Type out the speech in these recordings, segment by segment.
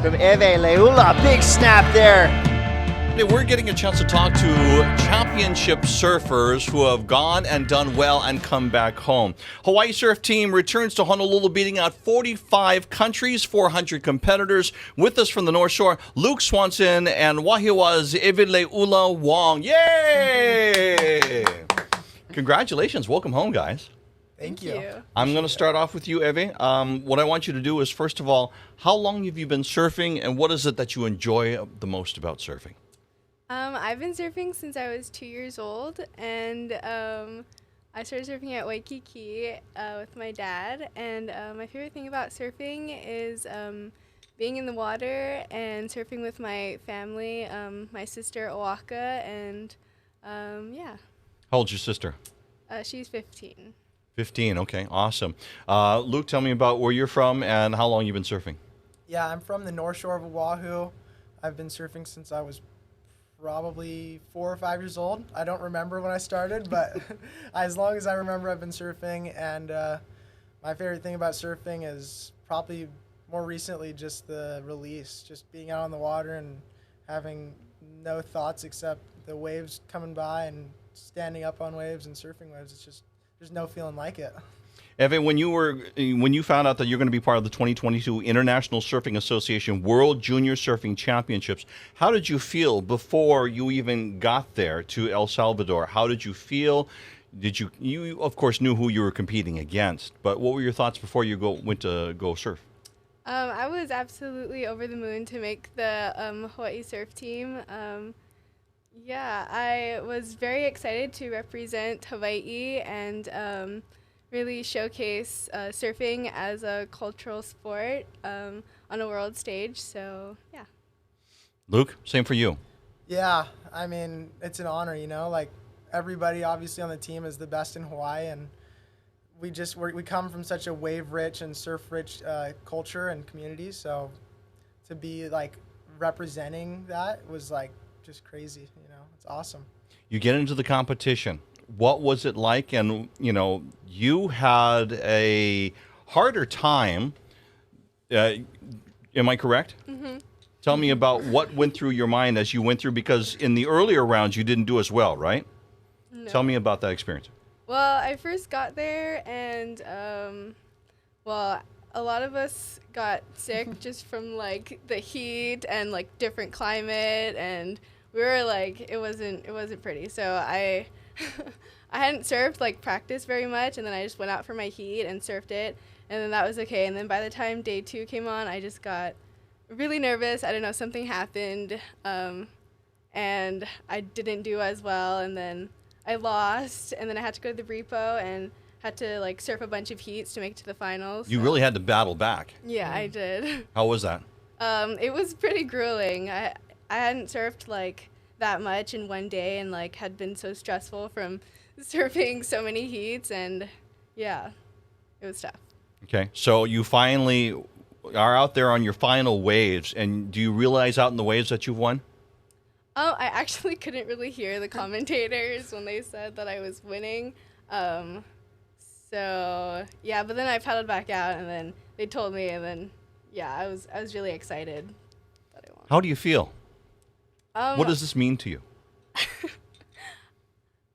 from Ēweleiʻula. Big snap there. We're getting a chance to talk to championship surfers who have gone and done well and come back home. Hawaii surf team returns to Honolulu, beating out 45 countries, 400 competitors. With us from the North Shore, Luke Swanson and Wahiawa's Ēweleiʻula Wong. Yay! Congratulations. Welcome home, guys. Thank you. I'm going to start off with you, Eve. What I want you to do is, first of all, how long have you been surfing, and what is it that you enjoy the most about surfing? I've been surfing since I was 2 years old, and I started surfing at Waikiki with my dad. And my favorite thing about surfing is being in the water and surfing with my family, my sister Oaka, and yeah. How old's your sister? She's 15. 15, okay, awesome. Luke, tell me about where you're from and how long you've been surfing. Yeah, I'm from the North Shore of Oahu. I've been surfing since I was probably 4 or 5 years old. I don't remember when I started, but as long as I remember, I've been surfing. And my favorite thing about surfing is probably more recently just the release, just being out on the water and having no thoughts except the waves coming by and standing up on waves and surfing waves. It's just, there's no feeling like it. Evan, when you found out that you're going to be part of the 2022 International Surfing Association World Junior Surfing Championships, how did you feel before you even got there to El Salvador? How did you feel? You of course knew who you were competing against, but what were your thoughts before you went to go surf? I was absolutely over the moon to make the Hawaii surf team. Yeah, I was very excited to represent Hawaii and really showcase surfing as a cultural sport on a world stage. So, yeah. Luke, same for you. Yeah, I mean, it's an honor, you know, like everybody obviously on the team is the best in Hawaii, and we come from such a wave-rich and surf-rich culture and community, so to be like representing that was like just crazy, you know. It's awesome. You get into the competition. What was it like? And, you know, you had a harder time. Am I correct? Mm-hmm. Tell me about what went through your mind as you went through, because in the earlier rounds you didn't do as well, right? No. Tell me about that experience. Well, I first got there, and well, a lot of us got sick just from like the heat and like different climate, and we were like, it wasn't pretty. So I hadn't surfed like practice very much, and then I just went out for my heat and surfed it, and then that was okay. And then by the time day 2 came on, I just got really nervous. I don't know, something happened, and I didn't do as well, and then I lost, and then I had to go to the repo and had to like surf a bunch of heats to make it to the finals. You really had to battle back. Yeah, I did. How was that? It was pretty grueling. I hadn't surfed like that much in one day, and like had been so stressful from surfing so many heats, and yeah, it was tough. Okay, so you finally are out there on your final waves, and do you realize out in the waves that you've won? Oh, I actually couldn't really hear the commentators when they said that I was winning. So yeah, but then I paddled back out, and then they told me, and then yeah, I was really excited that I won. How do you feel? What does this mean to you?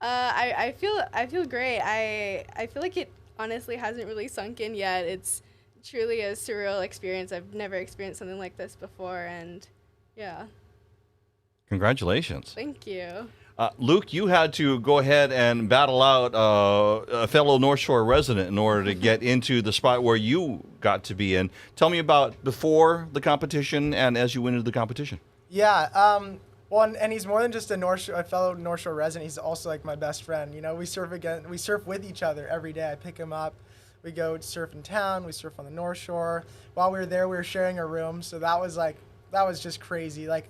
I feel great. I feel like it honestly hasn't really sunk in yet. It's truly a surreal experience. I've never experienced something like this before, and yeah. Congratulations. Thank you. Luke, you had to go ahead and battle out a fellow North Shore resident in order to get into the spot where you got to be in. Tell me about before the competition and as you went into the competition. Yeah, well, and he's more than just a fellow North Shore resident. He's also like my best friend. You know, we surf with each other every day. I pick him up. We go surf in town. We surf on the North Shore. While we were there, we were sharing a room. So that was just crazy. Like,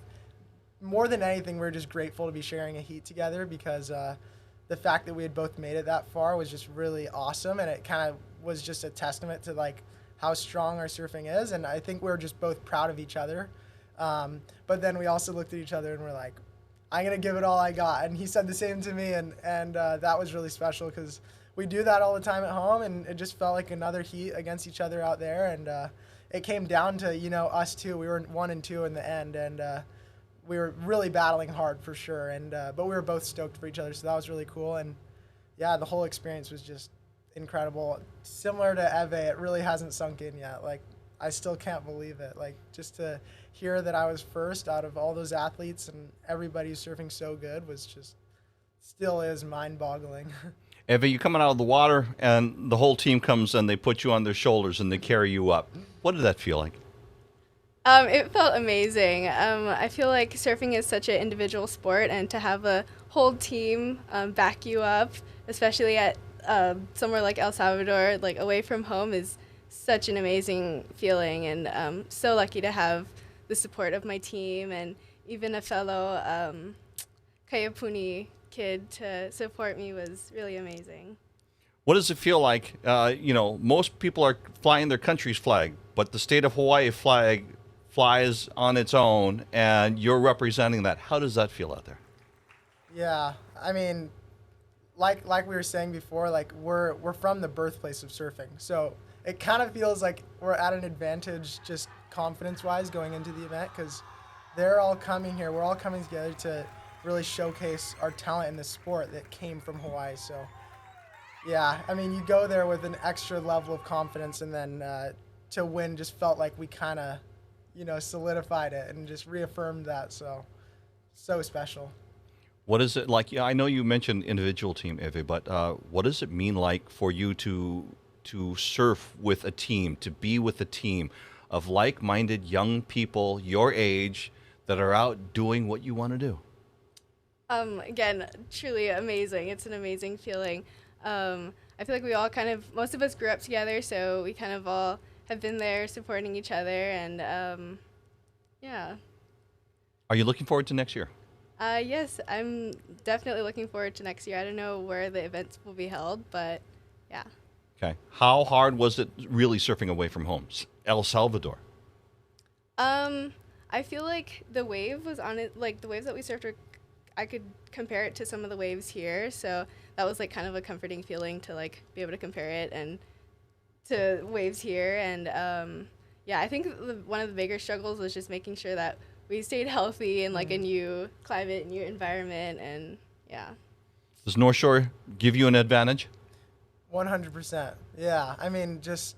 more than anything, we were just grateful to be sharing a heat together, because the fact that we had both made it that far was just really awesome, and it kind of was just a testament to like how strong our surfing is, and I think we were just both proud of each other. But then we also looked at each other and we're like, I'm gonna give it all I got, and he said the same to me, and that was really special, because we do that all the time at home, and it just felt like another heat against each other out there, and it came down to, us two. We were 1 and 2 in the end, and we were really battling hard for sure. And but we were both stoked for each other, so that was really cool. And yeah, the whole experience was just incredible. Similar to Ēwe, it really hasn't sunk in yet. Like, I still can't believe it. Like, just to hear that I was first out of all those athletes and everybody who's surfing so good was just, still is mind-boggling. Ēwe, you coming out of the water, and the whole team comes and they put you on their shoulders and they carry you up. What did that feel like? It felt amazing. I feel like surfing is such an individual sport, and to have a whole team back you up, especially at somewhere like El Salvador, like away from home, is such an amazing feeling. And so lucky to have the support of my team and even a fellow Kayapuni kid to support me was really amazing. What does it feel like? Most people are flying their country's flag, but the state of Hawaii flag flies on its own, and you're representing that. How does that feel out there? Yeah, I mean, like we were saying before, like we're from the birthplace of surfing, so it kind of feels like we're at an advantage just confidence-wise going into the event, because they're all coming here. We're all coming together to really showcase our talent in the sport that came from Hawaii. So yeah, I mean, you go there with an extra level of confidence, and then to win just felt like we kind of, solidified it and just reaffirmed that. So special. What is it like? Yeah, I know you mentioned individual team, Ēwe, but what does it mean like for you to surf with a team, to be with a team of like-minded young people your age that are out doing what you want to do? Again, truly amazing. It's an amazing feeling. I feel like we all most of us grew up together, so we kind of all have been there supporting each other, and yeah. Are you looking forward to next year? Yes, I'm definitely looking forward to next year. I don't know where the events will be held, but yeah. Okay. How hard was it really surfing away from home? El Salvador. I feel like the wave was on it, like the waves that we surfed I could compare it to some of the waves here, so that was like kind of a comforting feeling to like be able to compare it and to waves here. And yeah, I think one of the bigger struggles was just making sure that we stayed healthy in like a new climate, new environment, and yeah. Does North Shore give you an advantage? 100%. Yeah, I mean, just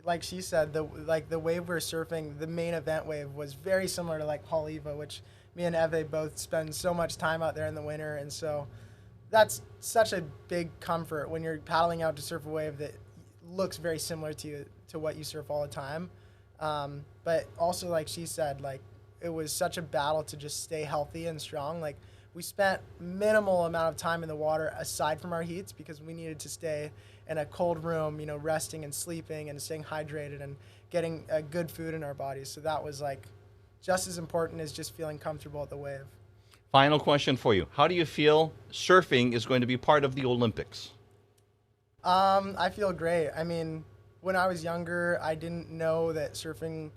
like she said, the wave we were surfing, the main event wave was very similar to like Haleiwa, which me and Ēwe both spend so much time out there in the winter, and so that's such a big comfort when you're paddling out to surf a wave that looks very similar to what you surf all the time. But also, like she said, like it was such a battle to just stay healthy and strong. Like we spent minimal amount of time in the water aside from our heats because we needed to stay in a cold room, resting and sleeping and staying hydrated and getting good food in our bodies. So that was like just as important as just feeling comfortable at the wave. Final question for you. How do you feel surfing is going to be part of the Olympics? I feel great. I mean, when I was younger, I didn't know that surfing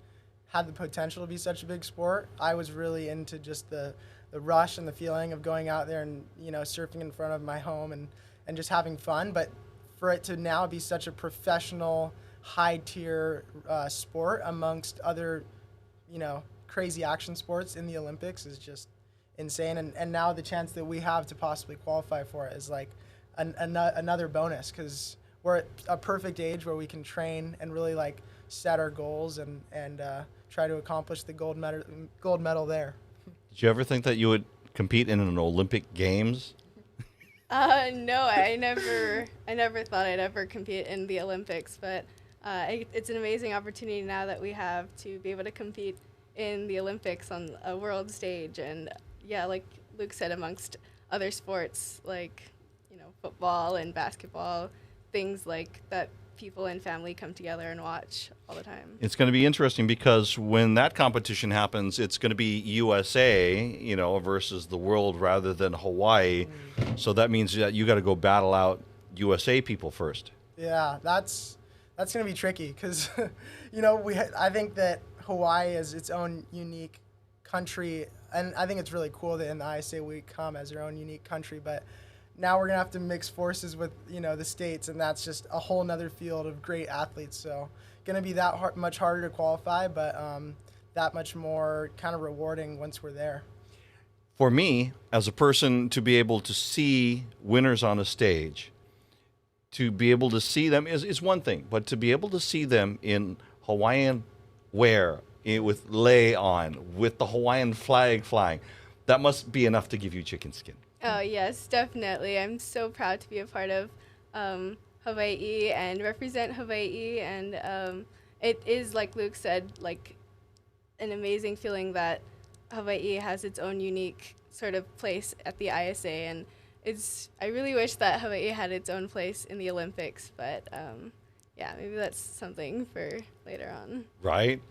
had the potential to be such a big sport. I was really into just the rush and the feeling of going out there and, surfing in front of my home and just having fun. But for it to now be such a professional, high-tier sport amongst other, crazy action sports in the Olympics is just insane. And now the chance that we have to possibly qualify for it is like another bonus, because we're at a perfect age where we can train and really like set our goals and try to accomplish the gold medal there. Did you ever think that you would compete in an Olympic Games? No, I never thought I'd ever compete in the Olympics, but it's an amazing opportunity now that we have to be able to compete in the Olympics on a world stage. And yeah, like Luke said, amongst other sports like football and basketball, things like that people and family come together and watch all the time. It's going to be interesting because when that competition happens, it's going to be USA, versus the world rather than Hawaii. So that means that you got to go battle out USA people first. Yeah, that's going to be tricky because, I think that Hawaii is its own unique country, and I think it's really cool that in the ISA we come as our own unique country, but now we're gonna have to mix forces with the states, and that's just a whole nother field of great athletes. So gonna be that much harder to qualify, but that much more kind of rewarding once we're there. For me, as a person, to be able to see winners on a stage, to be able to see them is one thing, but to be able to see them in Hawaiian wear, with lei on, with the Hawaiian flag flying, that must be enough to give you chicken skin. Oh, yes, definitely. I'm so proud to be a part of Hawaii and represent Hawaii. And it is, like Luke said, like an amazing feeling that Hawaii has its own unique sort of place at the ISA. And I really wish that Hawaii had its own place in the Olympics, but yeah, maybe that's something for later on. Right.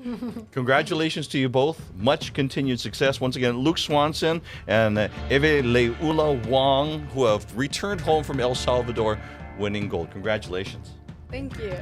Congratulations to you both. Much continued success. Once again, Luke Swanson and Ēweleiʻula Wong, who have returned home from El Salvador winning gold. Congratulations. Thank you.